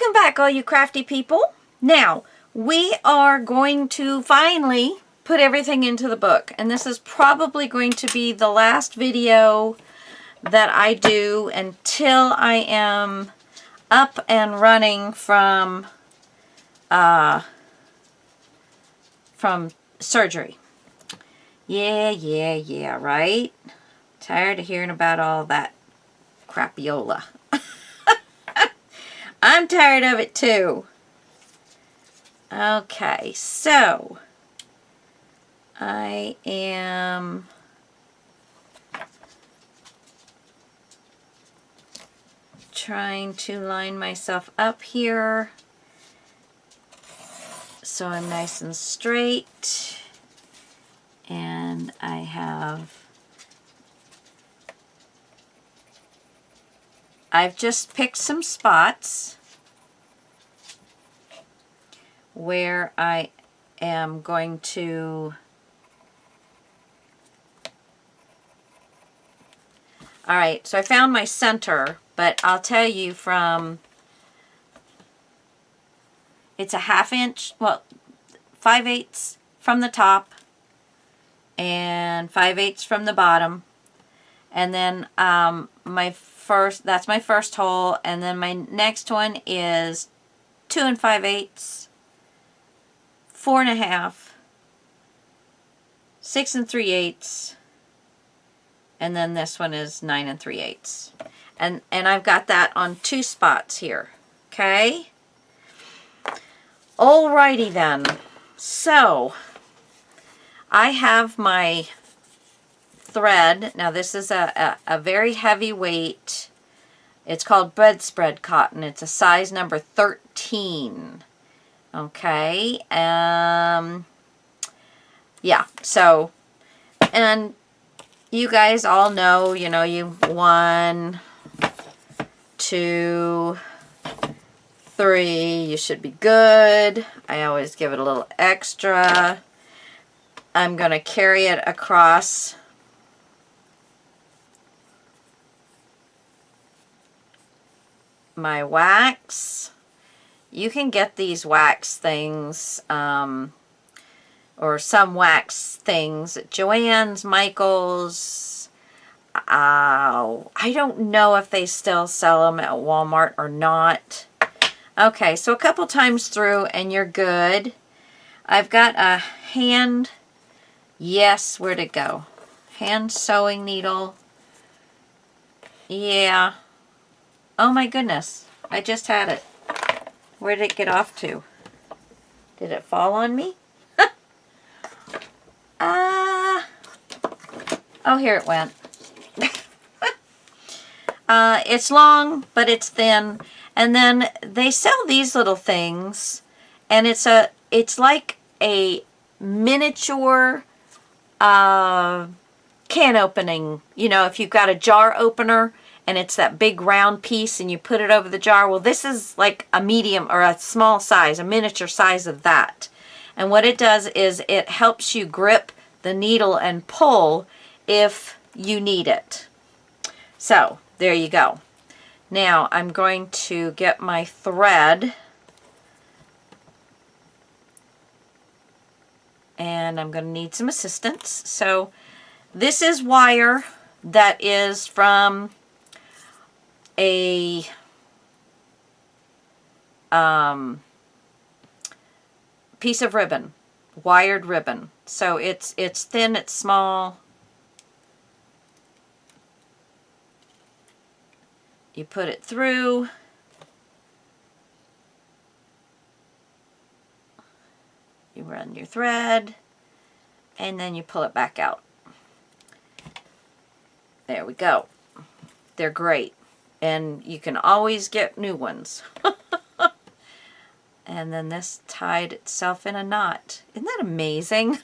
Welcome back, all you crafty people. Now, we are going to finally put everything into the book. And this is probably going to be the last video that I do until I am up and running from surgery. Yeah, right? Tired of hearing about all that crapiola. I'm tired of it too. Okay, so I am trying to line myself up here so I'm nice and straight, and I've just picked some spots where I am going to, all right, so I found my center, but I'll tell you it's a 1/2 inch, well, 5/8 from the top and 5/8 from the bottom. And then that's my first hole, and then my next one is 2 5/8, 4 1/2, 6 3/8, and then this one is 9 3/8. And I've got that on 2 spots here. Okay? Alrighty then. So I have my thread. Now this is a very heavy weight. It's called bedspread cotton. It's a size number 13. Okay. Yeah. So, and you guys all know, you 1, 2, 3, you should be good. I always give it a little extra. I'm going to carry it across my wax. You can get these wax things, or some wax things at Joann's, Michael's. I don't know if they still sell them at Walmart or not. Okay, so a couple times through and you're good. I've got a hand, yes, where'd it go? Hand sewing needle. Yeah. Oh my goodness, I just had it. Where did it get off to? Did it fall on me? Oh, here it went. It's long, but it's thin. And then they sell these little things, and it's like a miniature can opening. If you've got a jar opener, and it's that big round piece and you put it over the jar. Well, this is like a medium or a small size, a miniature size of that. And what it does is it helps you grip the needle and pull if you need it. So, there you go. Now, I'm going to get my thread, and I'm going to need some assistance. So, this is wire that is from a piece of ribbon, wired ribbon. So it's thin, it's small. You put it through. You run your thread, and then you pull it back out. There we go. They're great. And you can always get new ones. And then this tied itself in a knot. Isn't that amazing?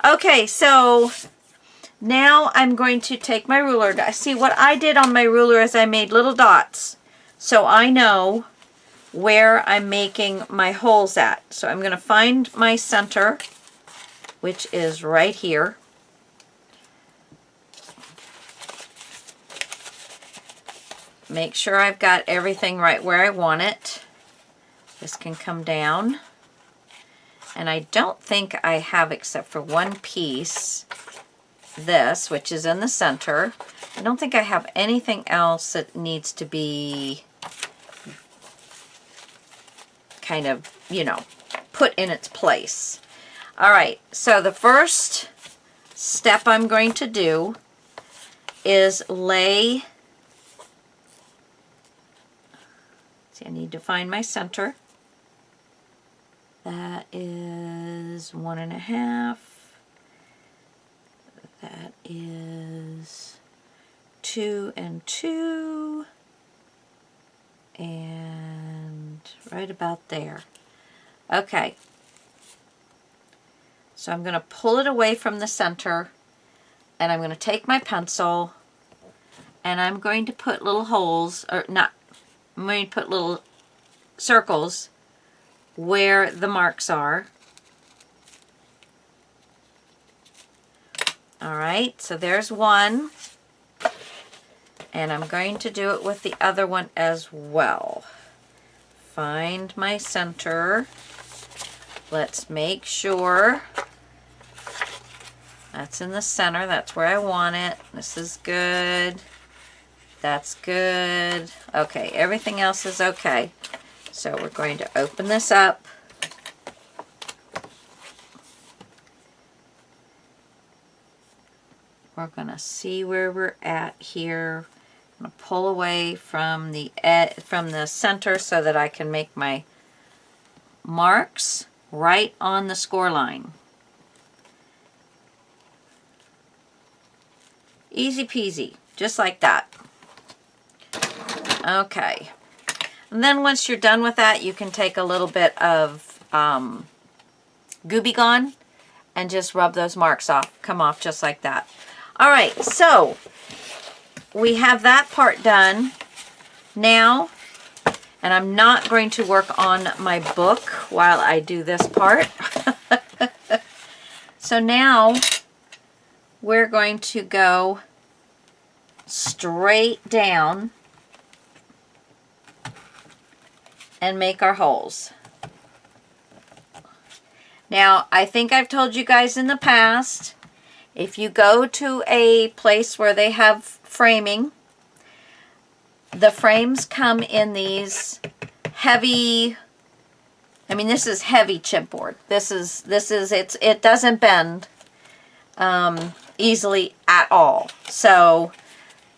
Okay, so now I'm going to take my ruler. See, what I did on my ruler is I made little dots, so I know where I'm making my holes at. So I'm going to find my center, which is right here. make sure I've got everything right where I want it. This can come down. And I don't think I have, except for one piece, this, which is in the center. I don't think I have anything else that needs to be kind of, you know, put in its place. All right, so the first step I'm going to do is lay, see, I need to find my center. That is 1.5. That is 2 and 2. And right about there. Okay. So I'm going to pull it away from the center, and I'm going to take my pencil, and I'm going to put little holes, or not, I'm going to put little circles where the marks are. All right, so there's one, and I'm going to do it with the other one as well. Find my center. Let's make sure that's in the center. That's where I want it. This is good. That's good. Okay, everything else is okay. So we're going to open this up. We're going to see where we're at here. I'm going to pull away from the center so that I can make my marks right on the score line. Easy peasy, just like that. Okay. And then once you're done with that, you can take a little bit of Gooby Gone and just rub those marks off, come off just like that. All right, so we have that part done now, and I'm not going to work on my book while I do this part. So now we're going to go straight down and make our holes. Now, I think I've told you guys in the past, if you go to a place where they have framing, the frames come in these heavy, I mean, this is heavy chipboard. It doesn't bend easily at all. So,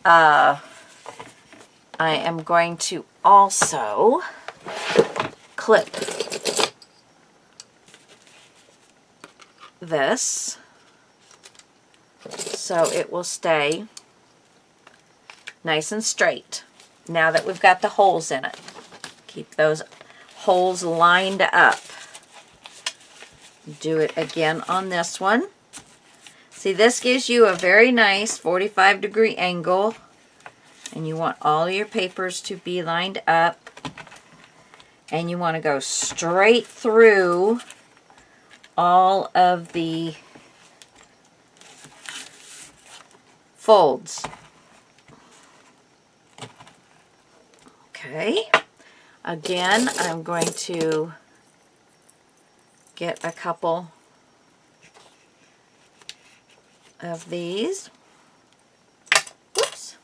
I am going to also clip this so it will stay nice and straight now that we've got the holes in it. Keep those holes lined up. Do it again on this one. See, this gives you a very nice 45-degree angle, and you want all your papers to be lined up, and you want to go straight through all of the folds. Okay, again, I'm going to get a couple of these. Whoops.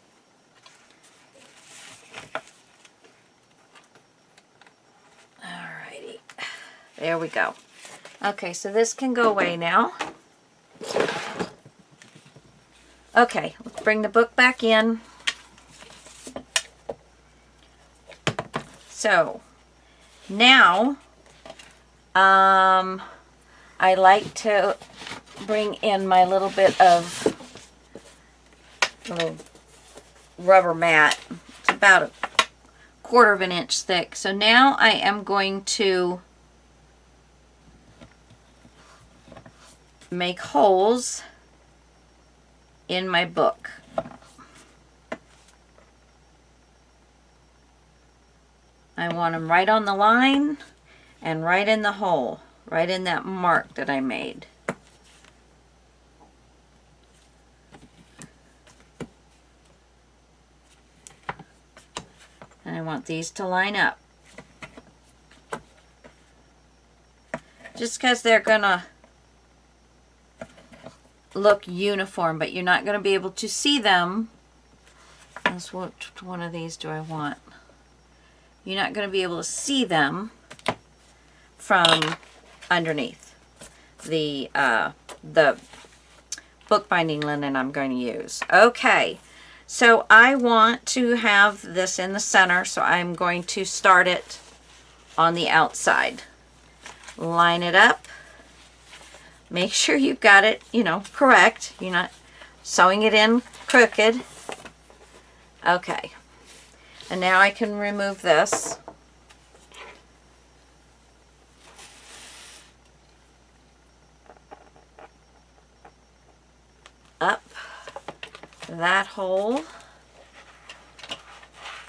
Alrighty, there we go. Okay, so this can go away now. Okay, let's bring the book back in. So, now, I like to bring in my little bit of little rubber mat. It's about a 1/4 of an inch thick. So now I am going to make holes in my book. I want them right on the line and right in the hole, right in that mark that I made. I want these to line up. Just because they're going to look uniform, but you're not going to be able to see them. What one of these do I want? You're not going to be able to see them from underneath the bookbinding linen I'm going to use. Okay, so I want to have this in the center, so I'm going to start it on the outside. Line it up. Make sure you've got it, correct. You're not sewing it in crooked. Okay, and now I can remove this. Up that hole.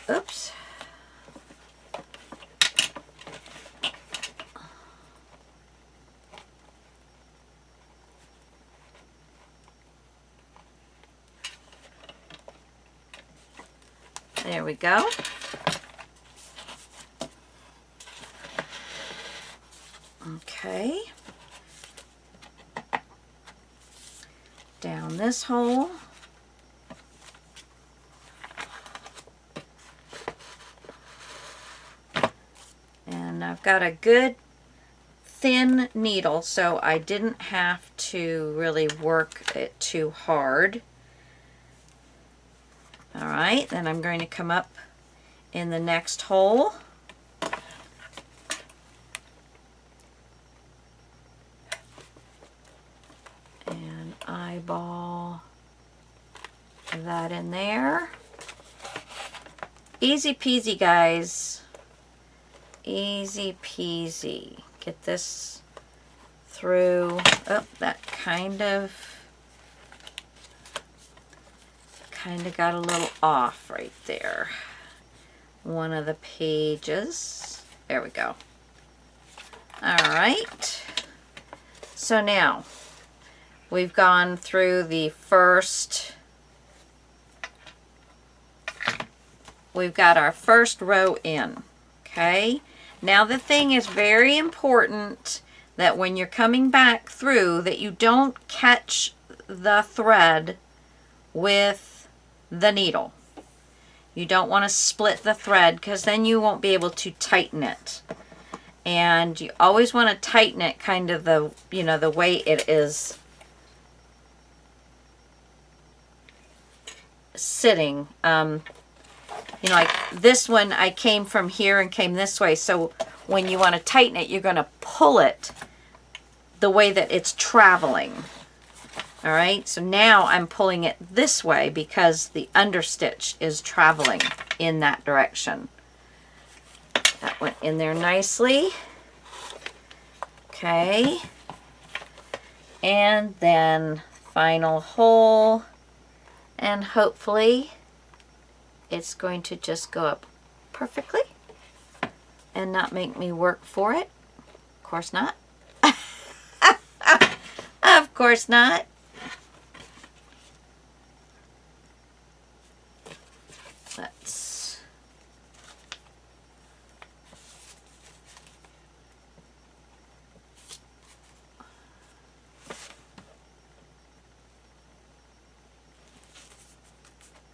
Oops. There we go. Okay. Down this hole. And I've got a good thin needle, so I didn't have to really work it too hard. All right, then I'm going to come up in the next hole. And eyeball that in there. Easy peasy, guys. Easy peasy. Get this through. Oh, that kind of got a little off right there. One of the pages. There we go. All right. So now we've gone through the first, we've got our first row in. Okay. Now the thing is very important that when you're coming back through that you don't catch the thread with the needle. You don't want to split the thread because then you won't be able to tighten it. And you always want to tighten it kind of the, the way it is sitting. Like this one, I came from here and came this way. So when you want to tighten it, you're going to pull it the way that it's traveling. All right, so now I'm pulling it this way because the understitch is traveling in that direction. That went in there nicely. Okay. And then final hole. And hopefully it's going to just go up perfectly and not make me work for it. Of course not. Of course not. Let's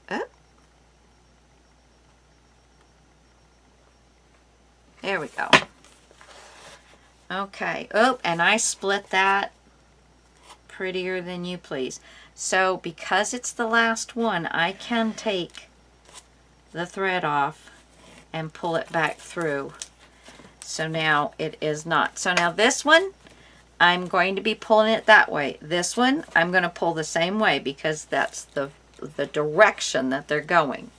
up. There we go. Okay. Oh, and I split that prettier than you please. So because it's the last one, I can take the thread off and pull it back through. So now it is not. So now this one, I'm going to be pulling it that way. This one, I'm going to pull the same way because that's the direction that they're going.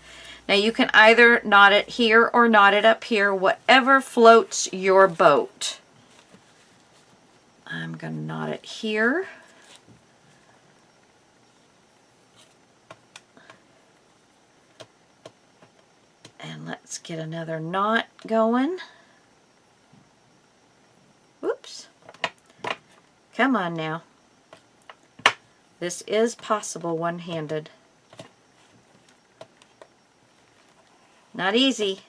Now you can either knot it here or knot it up here, whatever floats your boat. I'm going to knot it here. And let's get another knot going. Whoops. Come on now. This is possible one-handed. Not easy.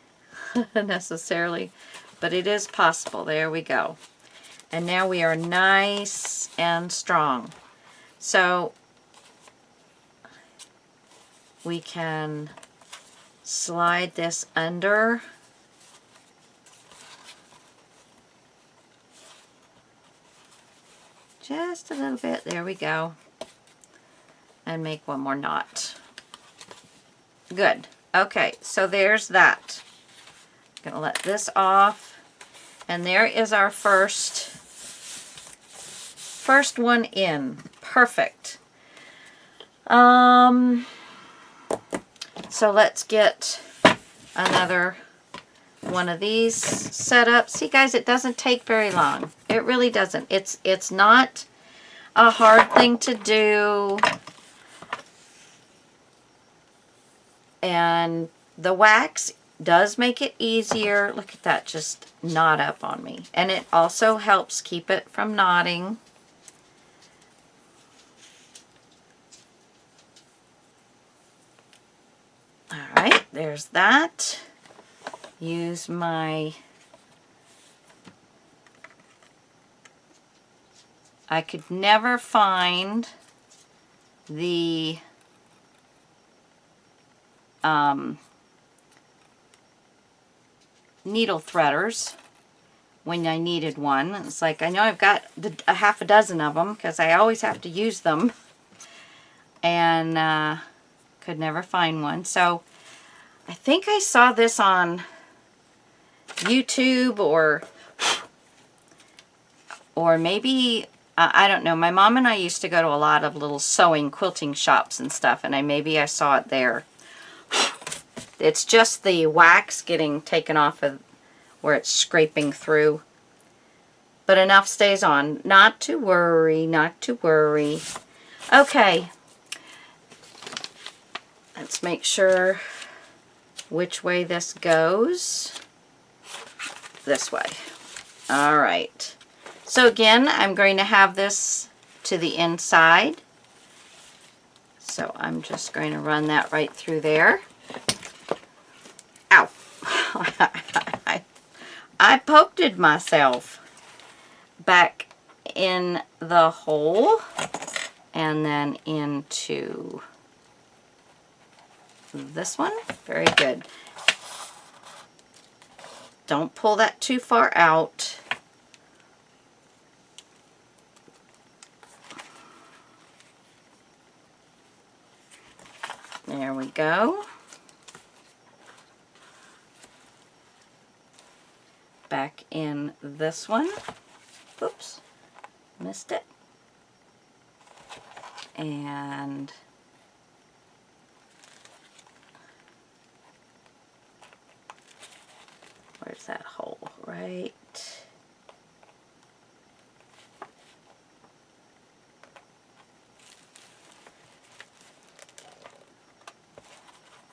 necessarily, but it is possible. There we go. And now we are nice and strong. So we can slide this under. Just a little bit. There we go. And make one more knot. Good. Okay, so there's that. I'm going to let this off. And there is our first one in. Perfect. So let's get another one of these set up. See guys, it doesn't take very long. It really doesn't. It's not a hard thing to do. And the wax does make it easier. Look at that, just knot up on me. And it also helps keep it from knotting. All right, there's that. Use my, I could never find the needle threaders when I needed one. It's like, I know I've got a half a dozen of them because I always have to use them, and could never find one. So I think I saw this on YouTube or maybe I don't know. My mom and I used to go to a lot of little sewing, quilting shops and stuff, and maybe I saw it there. It's just the wax getting taken off of where it's scraping through. But enough stays on. Not to worry, not to worry. Okay. Let's make sure which way this goes. This way. All right. So again, I'm going to have this to the inside. So I'm just going to run that right through there. Ow. I poked it myself back in the hole and then into this one. Very good. Don't pull that too far out. There we go. Back in this one. Oops, missed it. And where's that hole? Right.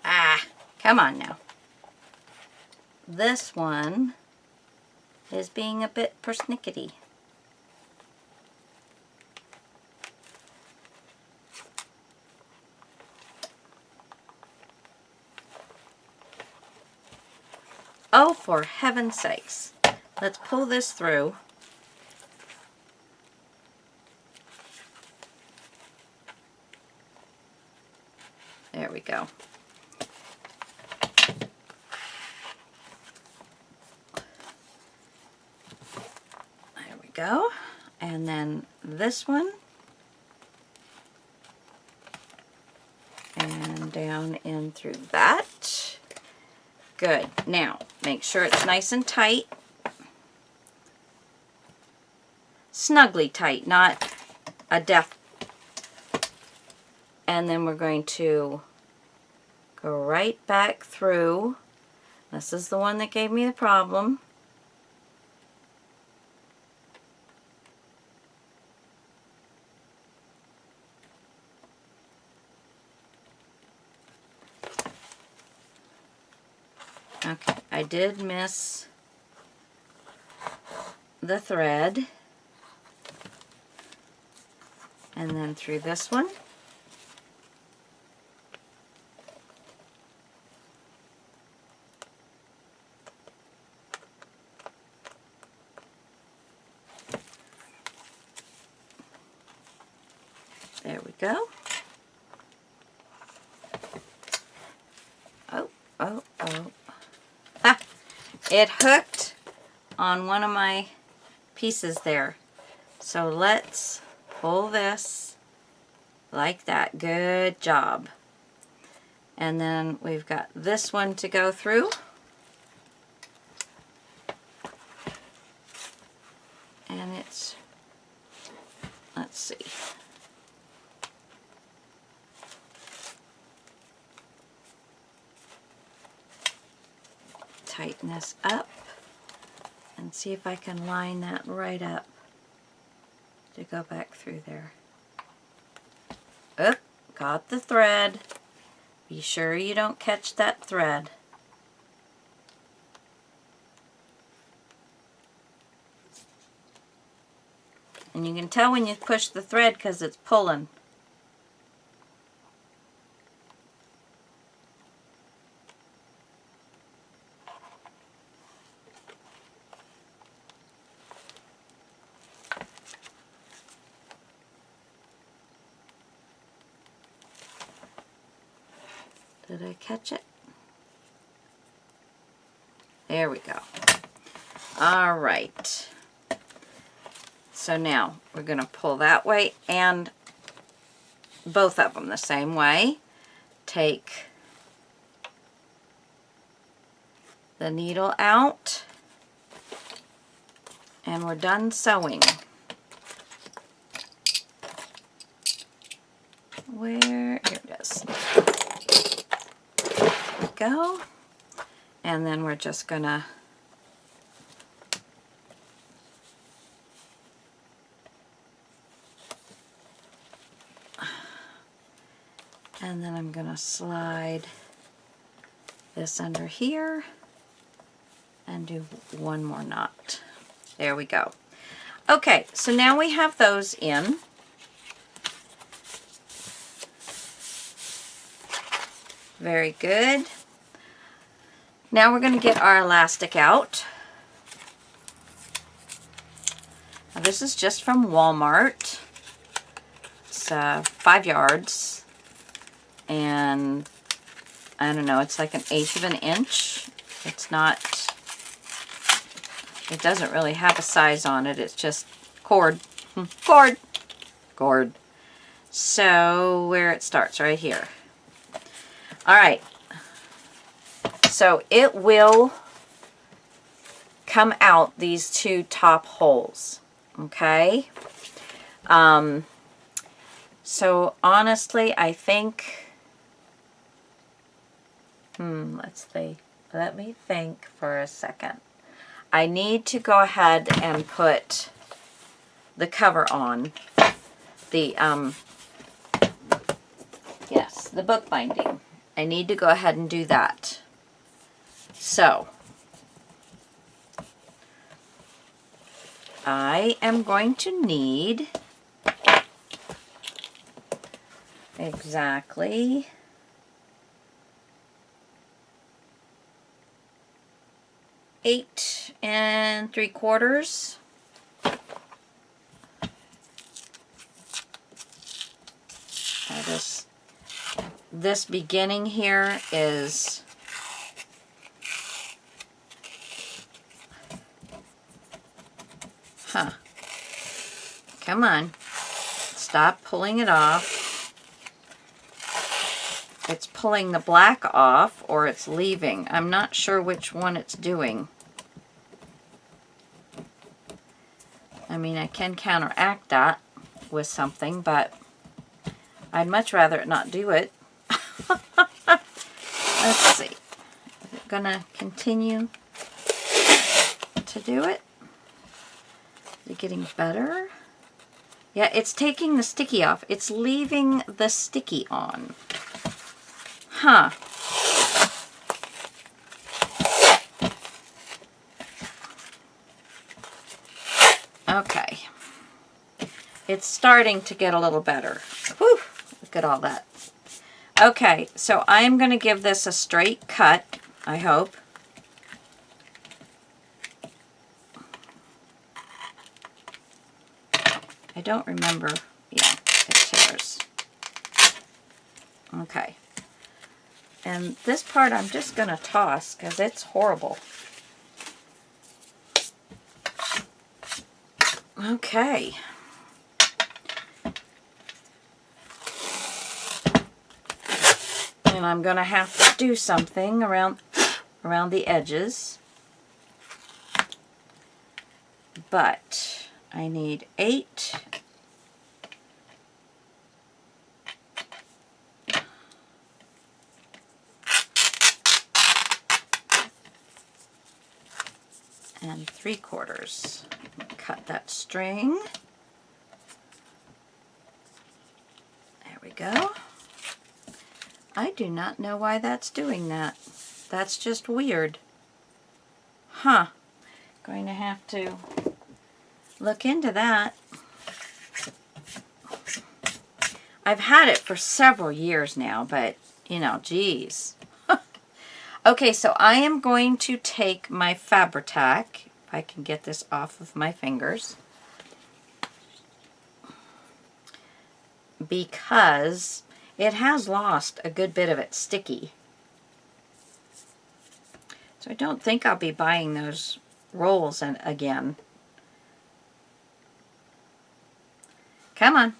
Ah, come on now. This one is being a bit persnickety. Oh, for heaven's sakes. Let's pull this through. There we go. There we go. And then this one. And down in through that. Good. Now, make sure it's nice and tight. Snugly tight, not a death. And then we're going to go right back through. This is the one that gave me the problem. Okay, I did miss the thread. And then through this one. There we go. Oh, oh, oh. Ah, it hooked on one of my pieces there. So let's pull this like that. Good job. And then we've got this one to go through. And it's, let's see. Tighten this up and see if I can line that right up to go back through there. Oop, got the thread. Be sure you don't catch that thread. And you can tell when you push the thread because it's pulling. Did I catch it? There we go. All right. So now we're going to pull that way and both of them the same way. Take the needle out and we're done sewing. Where? Here it is. There we go. And then we're just gonna I'm gonna slide this under here and do one more knot. There we go. Okay, so now we have those in. Very good. Now we're going to get our elastic out. Now this is just from Walmart. It's 5 yards. And I don't know, it's like 1/8 of an inch. It's not, it doesn't really have a size on it. It's just cord. Cord. So where it starts, right here. All right. So it will come out these 2 top holes, okay? So honestly, I think, let's see. Let me think for a second. I need to go ahead and put the cover on. The, yes, the book binding. I need to go ahead and do that. So, I am going to need exactly 8 3/4. This beginning here is come on, stop pulling it off. It's pulling the black off or it's leaving. I'm not sure which one it's doing. I mean, I can counteract that with something, but I'd much rather it not do it. Let's see. Is it gonna continue to do it? Is it getting better? Yeah, it's taking the sticky off. It's leaving the sticky on. Huh. Okay. It's starting to get a little better. Whew, look at all that. Okay, so I'm going to give this a straight cut, I hope. I don't remember. Yeah, it tears. Okay. And this part I'm just going to toss because it's horrible. Okay. And I'm going to have to do something around the edges. But I need 8. And 3/4. Cut that string. There we go. I do not know why that's doing that. That's just weird. Huh. Going to have to look into that. I've had it for several years now, but, you know, geez. Okay, so I am going to take my Fabri-Tac, if I can get this off of my fingers, because it has lost a good bit of its sticky. So I don't think I'll be buying those rolls again. Come on.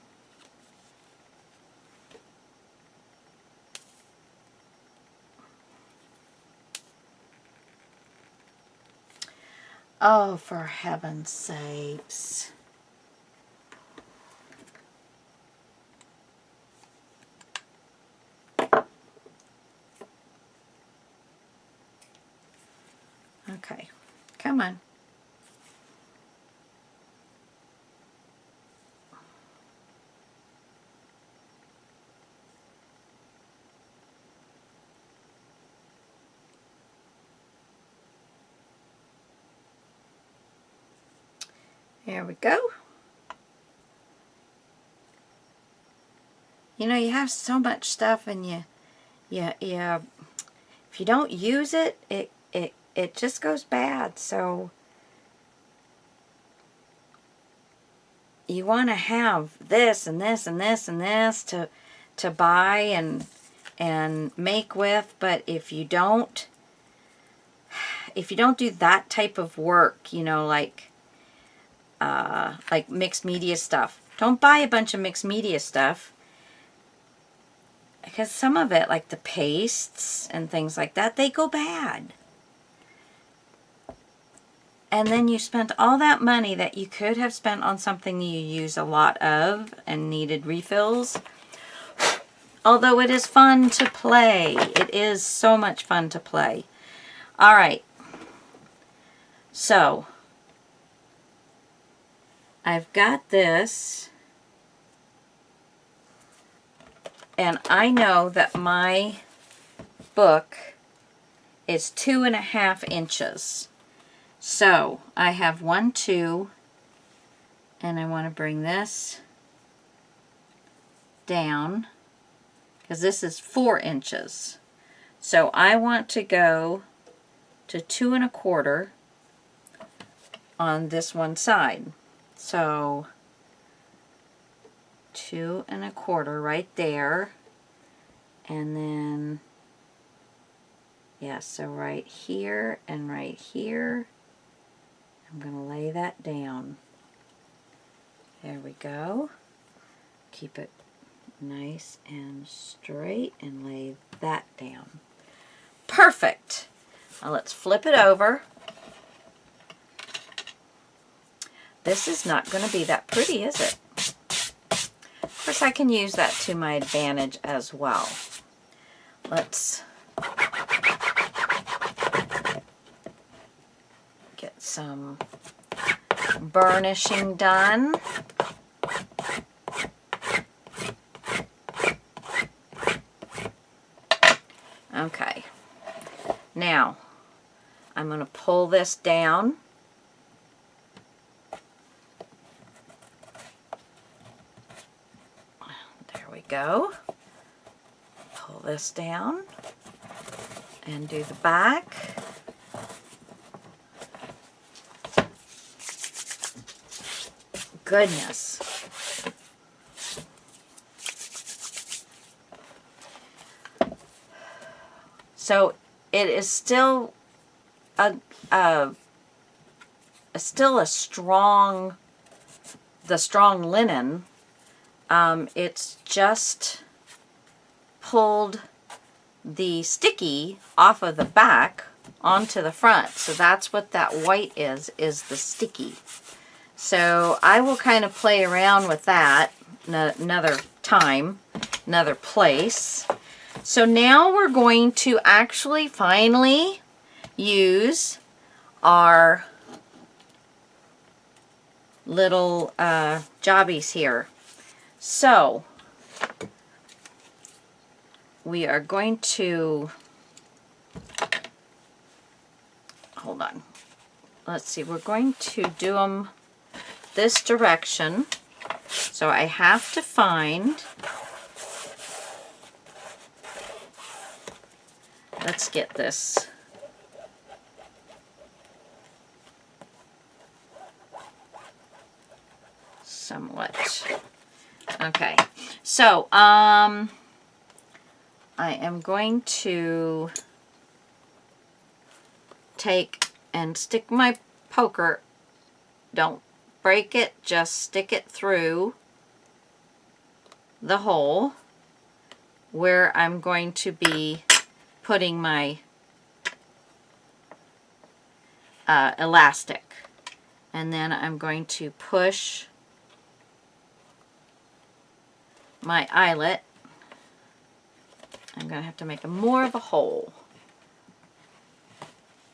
Oh, for heaven's sakes. Okay, come on. There we go. You know, you have so much stuff, and if you don't use it, it just goes bad. So you want to have this and this and this and this to buy and make with, but if you don't do that type of work, you know, like mixed media stuff, don't buy a bunch of mixed media stuff, because some of it, like the pastes and things like that, they go bad. And then you spent all that money that you could have spent on something you use a lot of and needed refills. Although it is fun to play. It is so much fun to play. All right. So, I've got this. And I know that my book is 2.5 inches. So, I have 1, 2, and I want to bring this down, because this is 4 inches. So, I want to go to 2 1/4 on this one side. So, 2 1/4 right there, and then, yeah, so right here and right here. I'm going to lay that down. There we go. Keep it nice and straight and lay that down. Perfect. Now let's flip it over. This is not going to be that pretty, is it? Of course, I can use that to my advantage as well. Let's get some burnishing done. Okay. Now, I'm going to pull this down. There we go. Pull this down and do the back. Goodness. So it is still a strong, the strong linen. It's just pulled the sticky off of the back onto the front. So that's what that white is the sticky. So I will kind of play around with that another time, another place. So now we're going to actually finally use our little jobbies here. So we are going to, hold on, let's see, we're going to do them this direction. So I have to find, let's get this. Somewhat. Okay. So, I am going to take and stick my poker. Don't break it, just stick it through the hole where I'm going to be putting my elastic. And then I'm going to push my eyelet. I'm going to have to make more of a hole.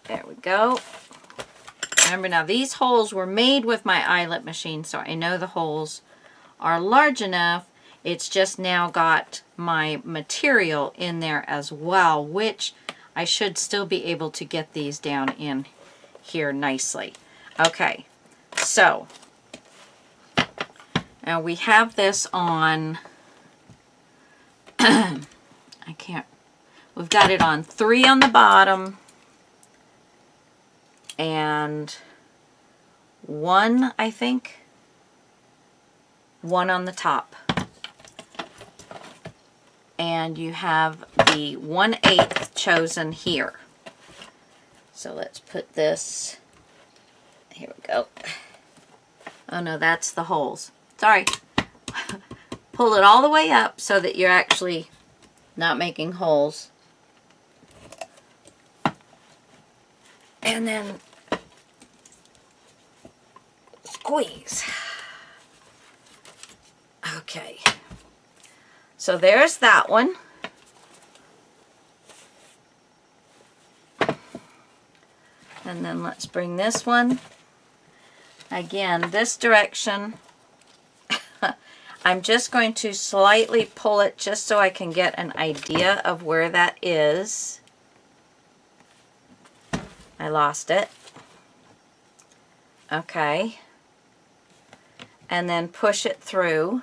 There we go. Remember now, these holes were made with my eyelet machine, so I know the holes are large enough. It's just now got my material in there as well, which I should still be able to get these down in here nicely. Okay, so now we have this on, we've got it on 3 on the bottom and 1, I think, 1 on the top. And you have the 1/8 chosen here. So let's put this, here we go. Oh no, that's the holes. Sorry. Pull it all the way up so that you're actually not making holes. And then squeeze. Okay. So there's that one. And then let's bring this one. Again, this direction. I'm just going to slightly pull it just so I can get an idea of where that is. I lost it. Okay. And then push it through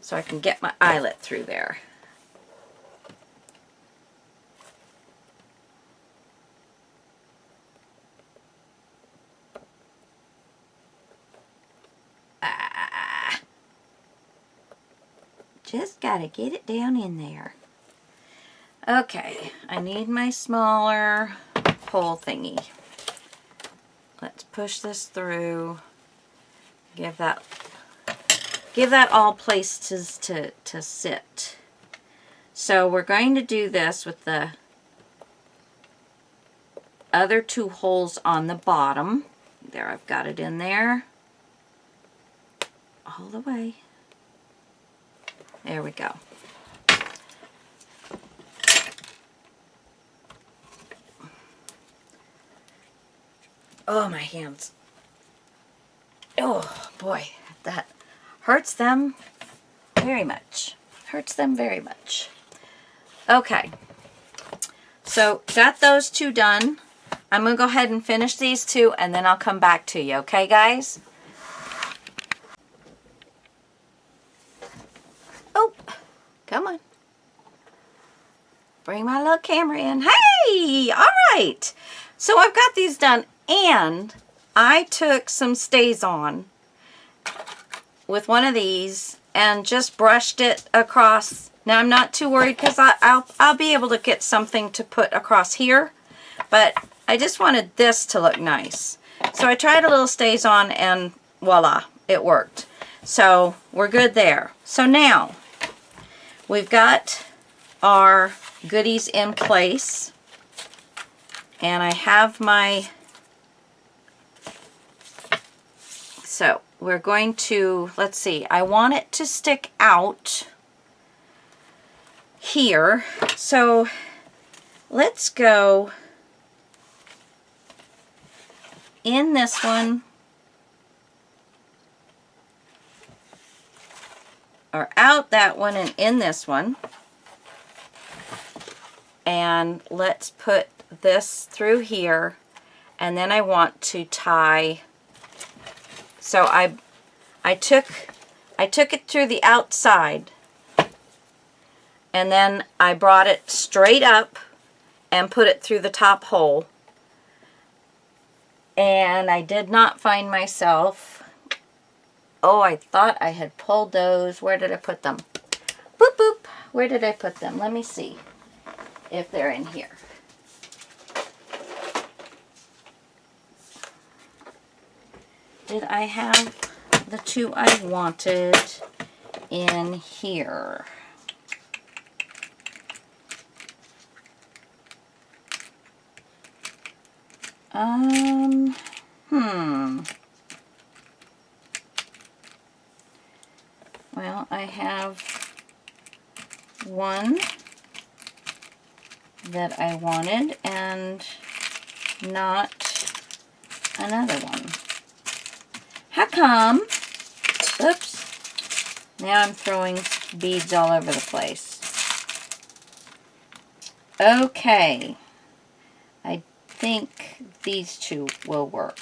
so I can get my eyelet through there. Just gotta get it down in there. Okay, I need my smaller pole thingy. Let's push this through. Give that all places to sit. So we're going to do this with the other 2 holes on the bottom. There, I've got it in there. All the way. There we go. Oh, my hands. Oh, boy. That hurts them very much. Hurts them very much. Okay. So, got those 2 done. I'm going to go ahead and finish these 2, and then I'll come back to you. Okay, guys? Oh, come on. Bring my little camera in. Hey! All right. So, I've got these done, and I took some Stays-On with one of these and just brushed it across. Now I'm not too worried because I'll be able to get something to put across here, but I just wanted this to look nice. So I tried a little StazOn and voila, it worked. So we're good there. So now we've got our goodies in place, and I have my, so we're going to, let's see, I want it to stick out here. So let's go in this one, or out that one and in this one. And let's put this through here, and then I want to tie. So I took it through the outside, and then I brought it straight up and put it through the top hole. And I did not find myself. Oh, I thought I had pulled those. Where did I put them? Boop, boop. Where did I put them? Let me see if they're in here. Did I have the two I wanted in here? Well, I have one that I wanted and not another one. How come? Oops. Now I'm throwing beads all over the place. Okay. I think these two will work.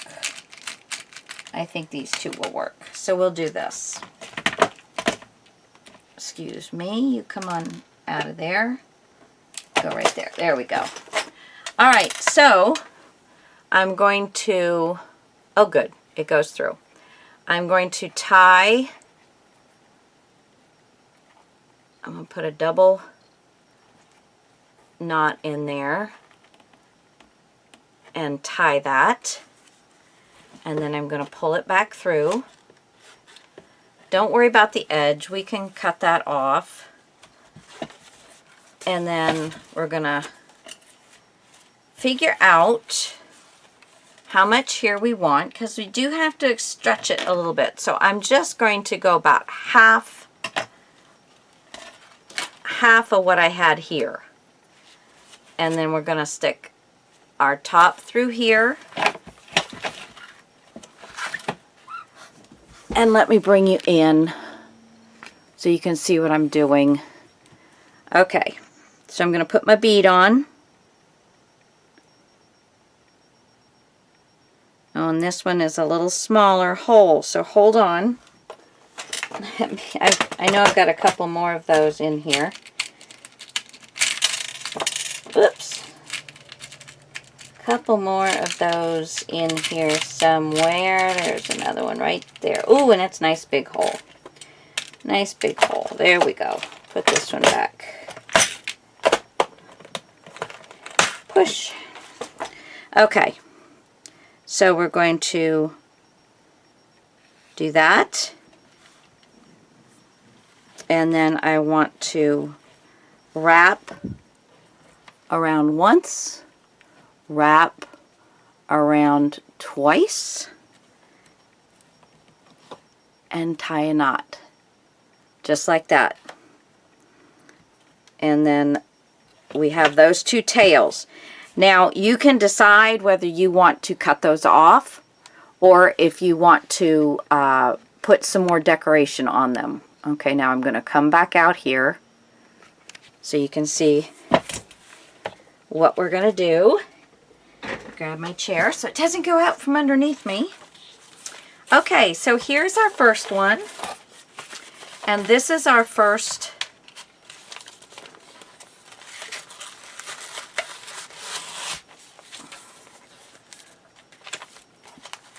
I think these two will work. So we'll do this. Excuse me. You come on out of there. Go right there. There we go. All right. So I'm going to, oh good, it goes through. I'm going to tie, I'm going to put a double knot in there and tie that, and then I'm going to pull it back through. Don't worry about the edge, we can cut that off. And then we're going to figure out how much here we want, because we do have to stretch it a little bit. So I'm just going to go about half of what I had here. And then we're going to stick our top through here. And let me bring you in so you can see what I'm doing. Okay, so I'm going to put my bead on. Oh, and this one is a little smaller hole, so hold on. I know I've got a couple more of those in here. Oops. Couple more of those in here somewhere. There's another one right there. Ooh, and it's a nice big hole. Nice big hole. There we go. Put this one back. Push. Okay. So we're going to do that. And then I want to wrap around once, wrap around twice, and tie a knot. Just like that. And then we have those two tails. Now you can decide whether you want to cut those off or if you want to put some more decoration on them. Okay, now I'm going to come back out here so you can see what we're going to do. Grab my chair so it doesn't go out from underneath me. Okay, so here's our first one. And this is our first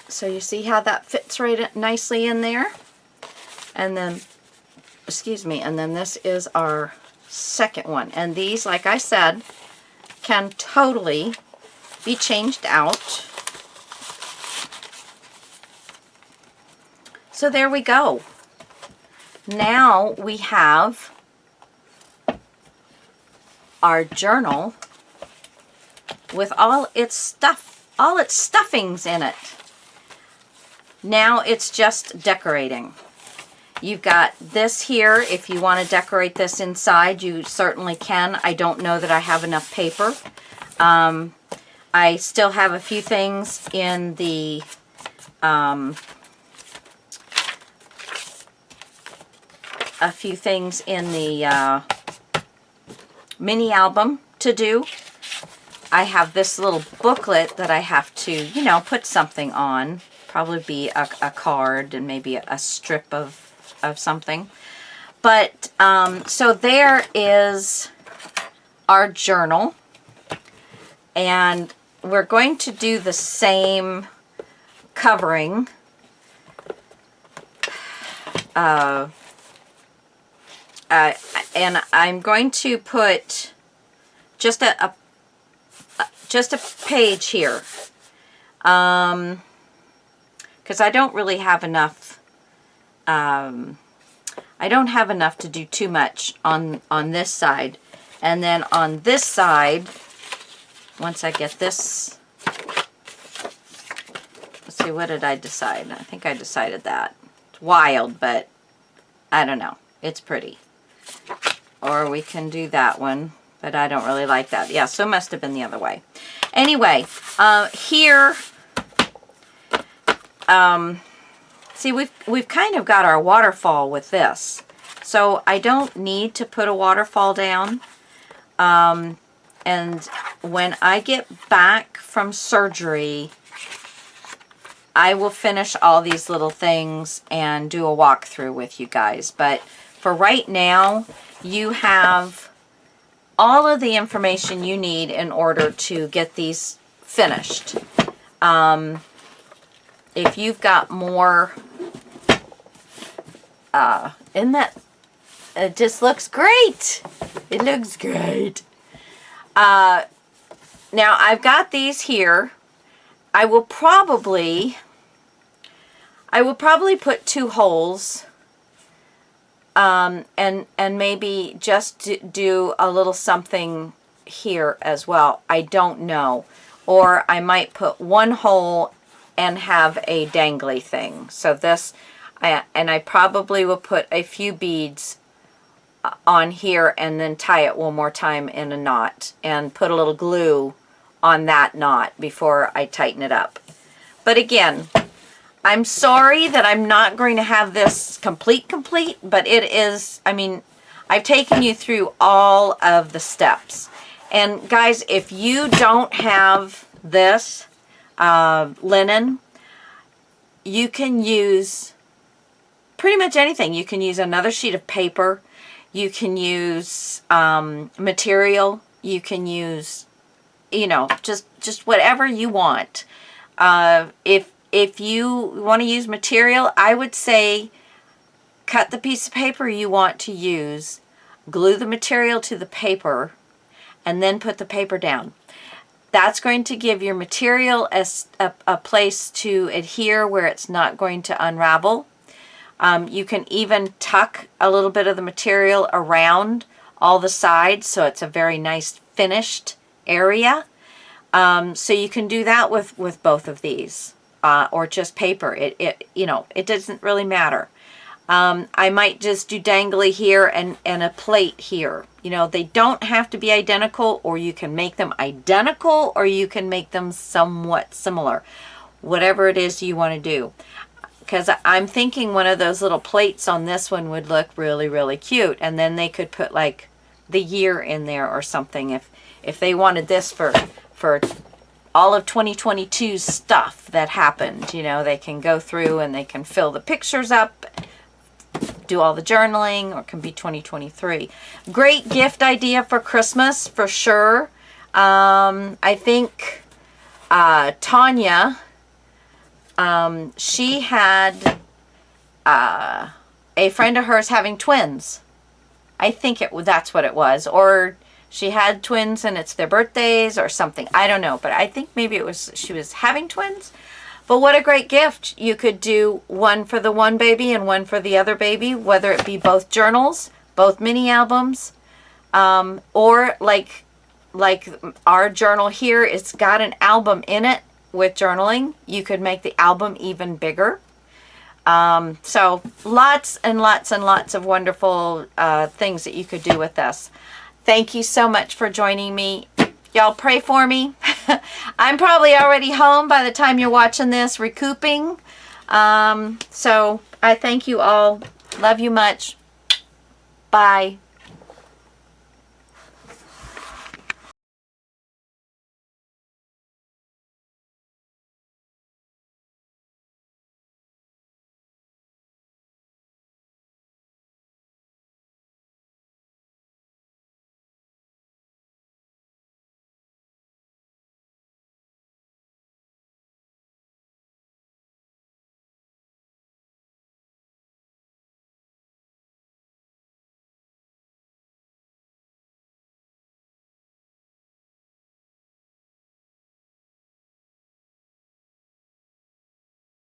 so you see how that fits right nicely in there? And then excuse me, and then this is our second one. And these, like I said, can totally be changed out. So there we go. Now we have our journal with all its stuffings in it. Now it's just decorating. You've got this here. If you want to decorate this inside, you certainly can. I don't know that I have enough paper. I still have a few things in the mini album to do. I have this little booklet that I have to, you know, put something on. Probably be a card and maybe a strip of something. But, so there is our journal. And we're going to do the same covering. And I'm going to put just a page here, because I don't really have enough. I don't have enough to do too much on this side, and then on this side, once I get this, let's see, what did I decide? I think I decided that. It's wild, but I don't know. It's pretty. Or we can do that one, but I don't really like that. Yeah, so it must have been the other way. Anyway, here, see, we've kind of got our waterfall with this. So I don't need to put a waterfall down. And when I get back from surgery, I will finish all these little things and do a walkthrough with you guys. But for right now, you have all of the information you need in order to get these finished. If you've got more, isn't that, it just looks great. It looks great. Now I've got these here. I will probably put 2 holes, and maybe just do a little something here as well. I don't know. Or I might put 1 hole and have a dangly thing. So this, and I probably will put a few beads on here and then tie it one more time in a knot and put a little glue on that knot before I tighten it up. But again, I'm sorry that I'm not going to have this complete, but it is, I mean, I've taken you through all of the steps. And guys, if you don't have this linen, you can use pretty much anything. You can use another sheet of paper. You can use material. You can use, you know, just whatever you want. If you want to use material, I would say cut the piece of paper you want to use, glue the material to the paper, and then put the paper down. That's going to give your material a place to adhere where it's not going to unravel. You can even tuck a little bit of the material around all the sides so it's a very nice finished area. So you can do that with both of these, or just paper. It you know, it doesn't really matter. I might just do dangly here and a plate here. You know, they don't have to be identical, or you can make them identical, or you can make them somewhat similar. Whatever it is you want to do. Because I'm thinking one of those little plates on this one would look really, really cute. And then they could put like the year in there or something if they wanted this for all of 2022's stuff that happened. You know, they can go through and they can fill the pictures up, do all the journaling, or it can be 2023. Great gift idea for Christmas for sure. I think Tanya, she had a a friend of hers having twins. I think that's what it was. Or she had twins and it's their birthdays or something. I don't know. But I think maybe it was she was having twins. But what a great gift. You could do one for the one baby and one for the other baby, whether it be both journals, both mini albums, or like our journal here, it's got an album in it with journaling. You could make the album even bigger. So lots and lots and lots of wonderful things that you could do with this. Thank you so much for joining me. Y'all pray for me. I'm probably already home by the time you're watching this, recouping. So I thank you all. Love you much. Bye.